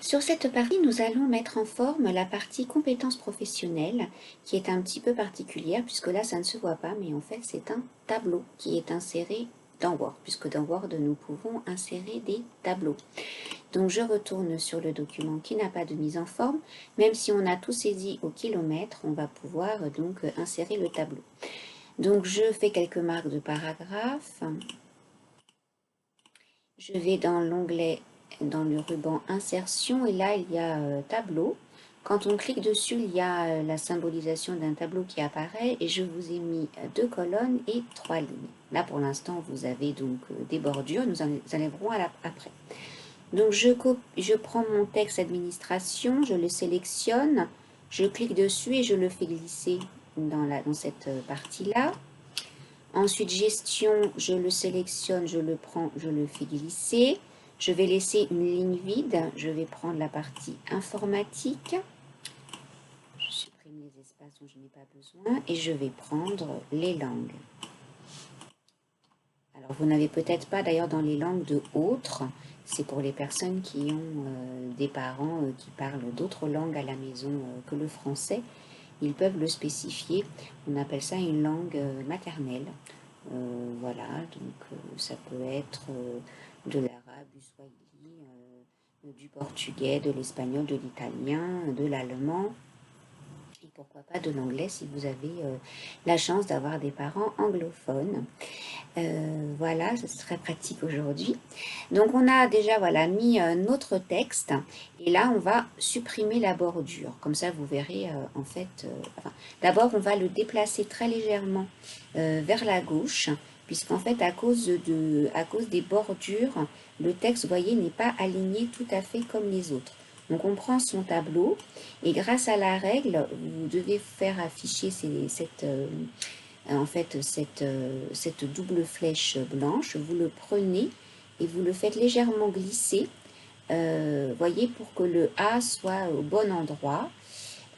Sur cette partie, nous allons mettre en forme la partie compétences professionnelles qui est un petit peu particulière puisque là, ça ne se voit pas, mais en fait, c'est un tableau qui est inséré dans Word, puisque dans Word, nous pouvons insérer des tableaux. Donc, je retourne sur le document qui n'a pas de mise en forme. Même si on a tout saisi au kilomètre, on va pouvoir donc insérer le tableau. Donc, je fais quelques marques de paragraphe. Je vais dans l'onglet, dans le ruban insertion, et là il y a tableau. Quand on clique dessus, il y a la symbolisation d'un tableau qui apparaît et je vous ai mis 2 colonnes et 3 lignes. Là pour l'instant vous avez donc des bordures, nous en arriverons après. Donc je prends mon texte administration, je le sélectionne, je clique dessus et je le fais glisser dans cette partie-là. Ensuite, gestion, je le sélectionne, je le prends, je le fais glisser. Je vais laisser une ligne vide. Je vais prendre la partie informatique. Je supprime les espaces dont je n'ai pas besoin. Et je vais prendre les langues. Alors, vous n'avez peut-être pas d'ailleurs dans les langues de autres. C'est pour les personnes qui ont des parents qui parlent d'autres langues à la maison que le français. Ils peuvent le spécifier. On appelle ça une langue maternelle. Voilà, donc ça peut être de l'arabe, du swahili, du portugais, de l'espagnol, de l'italien, de l'allemand et pourquoi pas de l'anglais si vous avez la chance d'avoir des parents anglophones. Voilà, c'est très pratique aujourd'hui. Donc on a déjà voilà, mis notre texte et là on va supprimer la bordure. Comme ça vous verrez en fait, d'abord on va le déplacer très légèrement vers la gauche puisqu'en fait à cause des bordures, le texte, vous voyez, n'est pas aligné tout à fait comme les autres. Donc on prend son tableau et grâce à la règle, vous devez faire afficher cette double flèche blanche, vous le prenez et vous le faites légèrement glisser, voyez, pour que le A soit au bon endroit.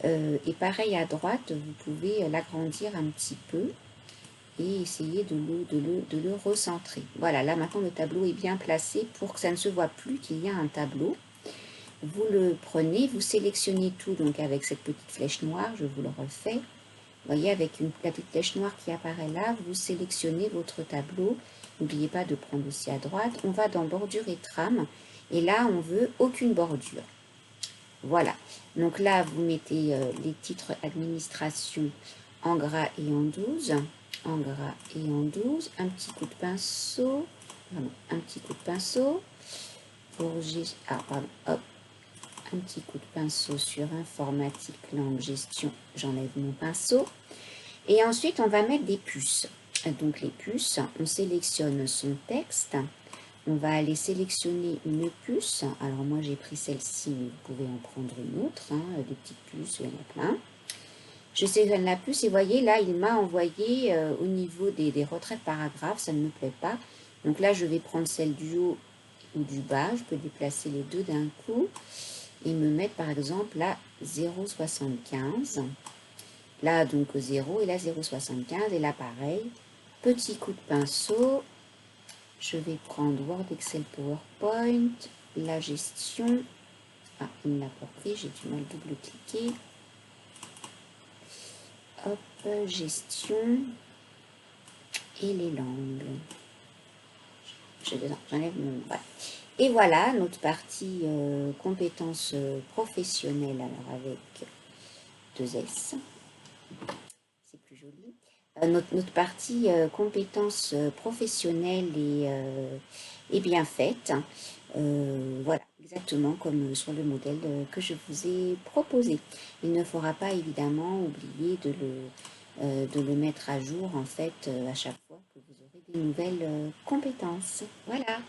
Et pareil à droite, vous pouvez l'agrandir un petit peu et essayer de le recentrer. Voilà, là maintenant le tableau est bien placé pour que ça ne se voit plus qu'il y a un tableau. Vous le prenez, vous sélectionnez tout donc avec cette petite flèche noire, je vous le refais. Vous voyez, avec la petite flèche noire qui apparaît là, vous sélectionnez votre tableau. N'oubliez pas de prendre aussi à droite. On va dans bordure et trame. Et là, on veut aucune bordure. Voilà. Donc là, vous mettez les titres administration en gras et en 12. En gras et en 12. Un petit coup de pinceau. Pardon, un petit coup de pinceau. Hop. Un petit coup de pinceau sur informatique, langue, gestion. J'enlève mon pinceau. Et ensuite, on va mettre des puces. Donc les puces, on sélectionne son texte. On va aller sélectionner une puce. Alors moi, j'ai pris celle-ci, mais vous pouvez en prendre une autre. Des petites puces, il y en a plein. Je sélectionne la puce et voyez, là, il m'a envoyé au niveau des retraits de paragraphes. Ça ne me plaît pas. Donc là, je vais prendre celle du haut ou du bas. Je peux déplacer les deux d'un coup et me mettre, par exemple, à 0,75. Là, donc 0 et là 0,75. Et là, pareil, petit coup de pinceau. Je vais prendre Word, Excel, PowerPoint, la gestion. Ah, il ne l'a pas pris, j'ai du mal double-cliquer. Hop, gestion et les langues. J'enlève mon... Voilà. Et voilà notre partie compétences professionnelles, alors avec 2 S. C'est plus joli. Notre partie compétences professionnelles est bien faite. Voilà, exactement comme sur le modèle que je vous ai proposé. Il ne faudra pas évidemment oublier de le mettre à jour en fait à chaque fois que vous aurez des nouvelles compétences. Voilà.